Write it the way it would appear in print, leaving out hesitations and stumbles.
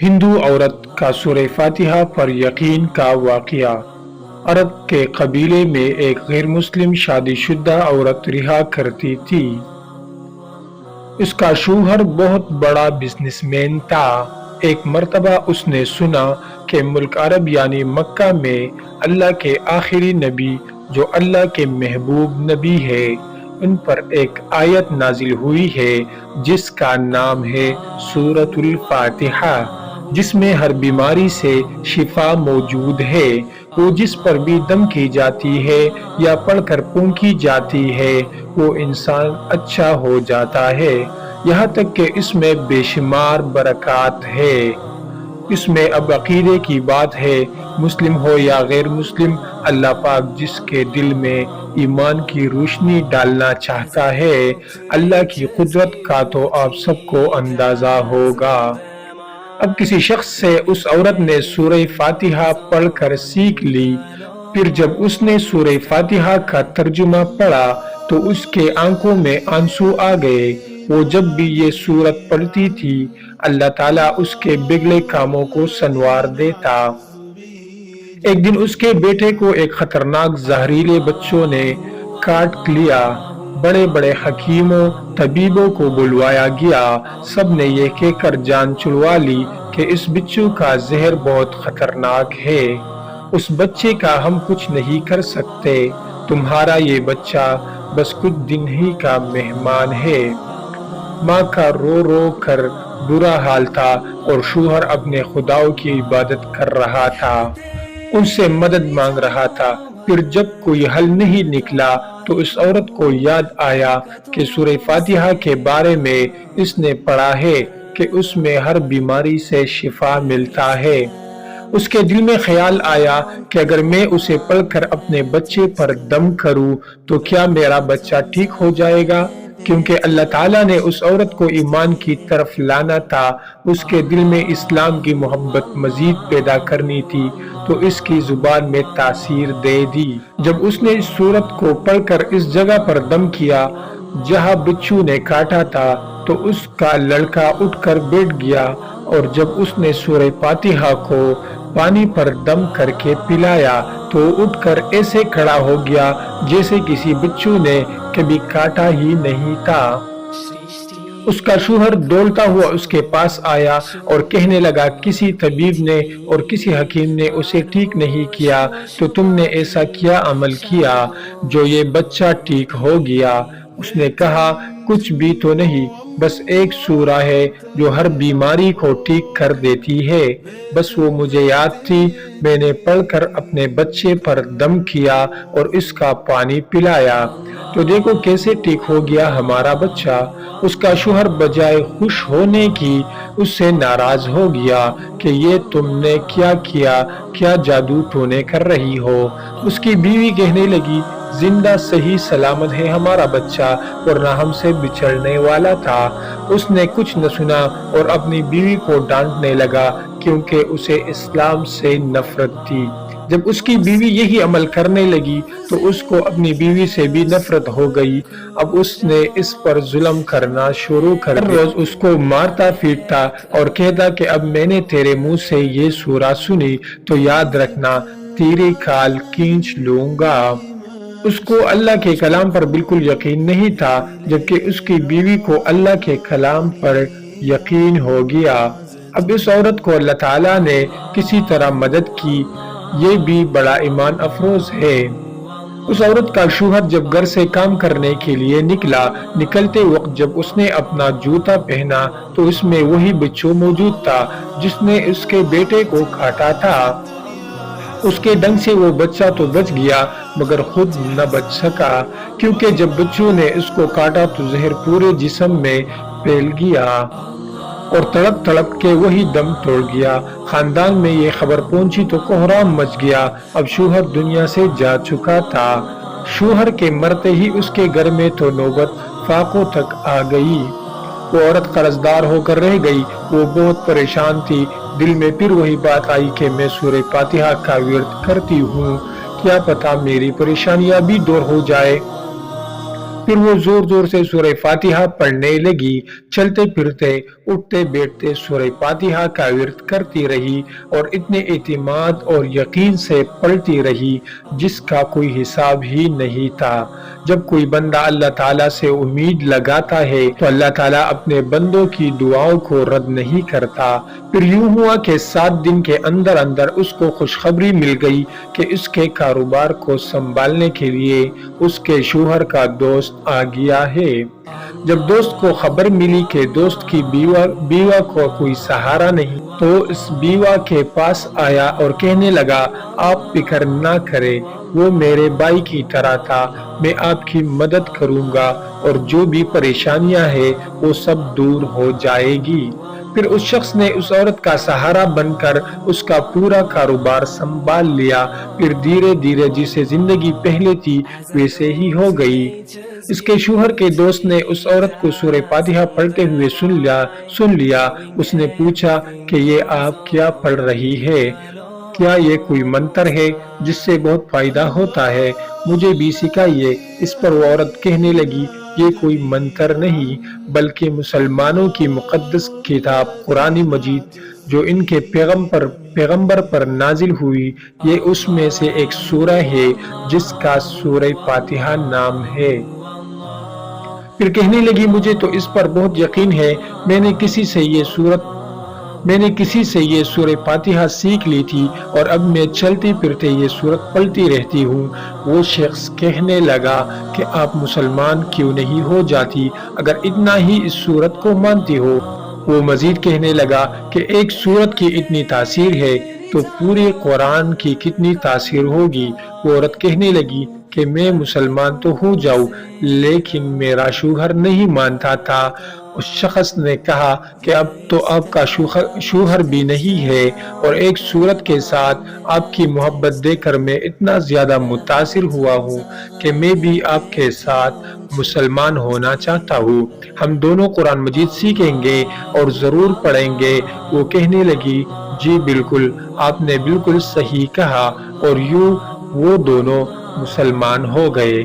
ہندو عورت کا سورہ فاتحہ پر یقین کا واقعہ۔ عرب کے قبیلے میں ایک غیر مسلم شادی شدہ عورت رہا کرتی تھی۔ اس کا شوہر بہت بڑا بزنس مین تھا۔ ایک مرتبہ اس نے سنا کہ ملک عرب یعنی مکہ میں اللہ کے آخری نبی جو اللہ کے محبوب نبی ہے، ان پر ایک آیت نازل ہوئی ہے جس کا نام ہے سورۃ الفاتحہ، جس میں ہر بیماری سے شفا موجود ہے۔ وہ جس پر بھی دم کی جاتی ہے یا پڑھ کر پونکی جاتی ہے وہ انسان اچھا ہو جاتا ہے، یہاں تک کہ اس میں بے شمار برکات ہے۔ اس میں اب عقیدے کی بات ہے، مسلم ہو یا غیر مسلم، اللہ پاک جس کے دل میں ایمان کی روشنی ڈالنا چاہتا ہے، اللہ کی قدرت کا تو آپ سب کو اندازہ ہوگا۔ اب کسی شخص سے اس عورت نے سورہ فاتحہ پڑھ کر سیکھ لی۔ پھر جب اس نے سورہ فاتحہ کا ترجمہ پڑھا تو اس کے آنکھوں میں آنسو آ گئے۔ وہ جب بھی یہ سورت پڑھتی تھی اللہ تعالیٰ اس کے بگڑے کاموں کو سنوار دیتا۔ ایک دن اس کے بیٹے کو ایک خطرناک زہریلے بچوں نے کاٹ لیا۔ بڑے بڑے حکیموں طبیبوں کو بلوایا گیا، سب نے یہ کہہ کر جان چھڑوا لی کہ اس بچوں کا زہر بہت خطرناک ہے، اس بچے کا ہم کچھ نہیں کر سکتے، تمہارا یہ بچہ بس کچھ دن ہی کا مہمان ہے۔ ماں کا رو رو کر برا حال تھا اور شوہر اپنے خداؤں کی عبادت کر رہا تھا، ان سے مدد مانگ رہا تھا۔ پھر جب کوئی حل نہیں نکلا تو اس عورت کو یاد آیا کہ سورہ فاتحہ کے بارے میں اس نے پڑھا ہے کہ اس میں ہر بیماری سے شفا ملتا ہے۔ اس کے دل میں خیال آیا کہ اگر میں اسے پڑھ کر اپنے بچے پر دم کروں تو کیا میرا بچہ ٹھیک ہو جائے گا؟ کیونکہ اللہ تعالیٰ نے اس عورت کو ایمان کی طرف لانا تھا، اس کے دل میں اسلام کی محبت مزید پیدا کرنی تھی، تو اس کی زبان میں تاثیر دے دی۔ جب اس نے اس سورت کو پڑھ کر اس جگہ پر دم کیا جہاں بچو نے کاٹا تھا تو اس کا لڑکا اٹھ کر بیٹھ گیا، اور جب اس نے سورہ فاتحہ کو پانی پر دم کر کے پلایا تو اٹھ کر ایسے کھڑا ہو گیا جیسے کسی بچو نے کبھی کاٹا ہی نہیں تھا۔ اس کا شوہر دوڑتا ہوا اس کے پاس آیا اور کہنے لگا، کسی طبیب نے اور کسی حکیم نے اسے ٹھیک نہیں کیا تو تم نے ایسا کیا عمل کیا جو یہ بچہ ٹھیک ہو گیا؟ اس نے کہا، کچھ بھی تو نہیں، بس ایک سورہ ہے جو ہر بیماری کو ٹھیک کر دیتی ہے، بس وہ مجھے یاد تھی، میں نے پڑھ کر اپنے بچے پر دم کیا اور اس کا پانی پلایا، تو دیکھو کیسے ٹھیک ہو گیا ہمارا بچہ۔ اس کا شوہر بجائے خوش ہونے کی اس سے ناراض ہو گیا کہ یہ تم نے کیا کیا، کیا جادو ٹونے کر رہی ہو۔ اس کی بیوی کہنے لگی، زندہ صحیح سلامت ہے ہمارا بچہ، ورنہ ہم سے بچھڑنے والا تھا۔ اس نے کچھ نہ سنا اور اپنی بیوی کو ڈانٹنے لگا کیونکہ اسے اسلام سے نفرت تھی۔ جب اس کی بیوی یہی عمل کرنے لگی تو اس کو اپنی بیوی سے بھی نفرت ہو گئی۔ اب اس نے اس پر ظلم کرنا شروع کر دیا، ہر روز اس کو مارتا پیٹتا اور کہتا کہ اب میں نے تیرے منہ سے یہ سورہ سنی تو یاد رکھنا، تیرے کھال کھینچ لوں گا۔ اس کو اللہ کے کلام پر بالکل یقین نہیں تھا، جبکہ اس کی بیوی کو اللہ کے کلام پر یقین ہو گیا۔ اب اس عورت کو اللہ تعالیٰ نے کسی طرح مدد کی، یہ بھی بڑا ایمان افروز ہے۔ اس عورت کا شوہر جب گھر سے کام کرنے کے لیے نکلا، نکلتے وقت جب اس نے اپنا جوتا پہنا تو اس میں وہی بچو موجود تھا جس نے اس کے بیٹے کو کاٹا تھا۔ اس کے ڈنگ سے وہ بچہ تو بچ گیا مگر خود نہ بچ سکا، کیونکہ جب بچوں نے اس کو کاٹا تو زہر پورے جسم میں پھیل گیا اور تڑپ تڑپ کے وہی دم توڑ گیا۔ خاندان میں یہ خبر پہنچی تو کوہرام مچ گیا۔ اب شوہر دنیا سے جا چکا تھا۔ شوہر کے مرتے ہی اس کے گھر میں تو نوبت فاقوں تک آ گئی۔ وہ عورت قرضدار ہو کر رہ گئی، وہ بہت پریشان تھی۔ دل میں پھر وہی بات آئی کہ میں سورہ فاتحہ کا ورد کرتی ہوں، کیا پتہ میری پریشانیاں بھی دور ہو جائے۔ پھر وہ زور زور سے سورہ فاتحہ پڑھنے لگی، چلتے پھرتے اٹھتے بیٹھتے سورہ فاتحہ کا ورد کرتی رہی اور اتنے اعتماد اور یقین سے پڑھتی رہی جس کا کوئی حساب ہی نہیں تھا۔ جب کوئی بندہ اللہ تعالیٰ سے امید لگاتا ہے تو اللہ تعالیٰ اپنے بندوں کی دعاؤں کو رد نہیں کرتا۔ پھر یوں ہوا کہ 7 دن کے اندر اندر اس کو خوشخبری مل گئی کہ اس کے کاروبار کو سنبھالنے کے لیے اس کے شوہر کا دوست آ گیا ہے۔ جب دوست کو خبر ملی کہ دوست کی بیوہ کو کوئی سہارا نہیں تو اس بیوہ کے پاس آیا اور کہنے لگا، آپ فکر نہ کریں، وہ میرے بھائی کی طرح تھا، میں آپ کی مدد کروں گا اور جو بھی پریشانیاں ہیں وہ سب دور ہو جائے گی۔ پھر اس شخص نے اس عورت کا سہارا بن کر اس کا پورا کاروبار سنبھال لیا۔ پھر دھیرے دھیرے جسے زندگی پہلے تھی ویسے ہی ہو گئی۔ اس کے شوہر کے دوست نے اس عورت کو سورہ فاتحہ پڑھتے ہوئے سن لیا۔ اس نے پوچھا کہ یہ آپ کیا پڑھ رہی ہے؟ کیا یہ کوئی منتر ہے جس سے بہت فائدہ ہوتا ہے؟ مجھے بھی سکھائیے۔ اس پر وہ عورت کہنے لگی، یہ کوئی منتر نہیں بلکہ مسلمانوں کی مقدس کتاب قرآن مجید جو ان کے پیغمبر پر نازل ہوئی، یہ اس میں سے ایک سورہ ہے جس کا سورہ فاتحہ نام ہے۔ پھر کہنے لگی، مجھے تو اس پر بہت یقین ہے، میں نے کسی سے یہ سورہ فاتحہ سیکھ لی تھی اور اب میں چلتے پھرتے یہ سورت پڑھتی رہتی ہوں۔ وہ شخص کہنے لگا کہ آپ مسلمان کیوں نہیں ہو جاتی اگر اتنا ہی اس سورت کو مانتی ہو؟ وہ مزید کہنے لگا کہ ایک سورت کی اتنی تاثیر ہے تو پورے قرآن کی کتنی تاثیر ہوگی۔ وہ عورت کہنے لگی کہ میں مسلمان تو ہو جاؤں لیکن میرا شوہر نہیں مانتا تھا۔ اس شخص نے کہا کہ اب تو آپ کا شوہر بھی نہیں ہے اور ایک سورت کے ساتھ آپ کی محبت دے کر میں اتنا زیادہ متاثر ہوا ہوں کہ میں بھی آپ کے ساتھ مسلمان ہونا چاہتا ہوں۔ ہم دونوں قرآن مجید سیکھیں گے اور ضرور پڑھیں گے۔ وہ کہنے لگی، جی بالکل، آپ نے بالکل صحیح کہا، اور یوں وہ دونوں مسلمان ہو گئے۔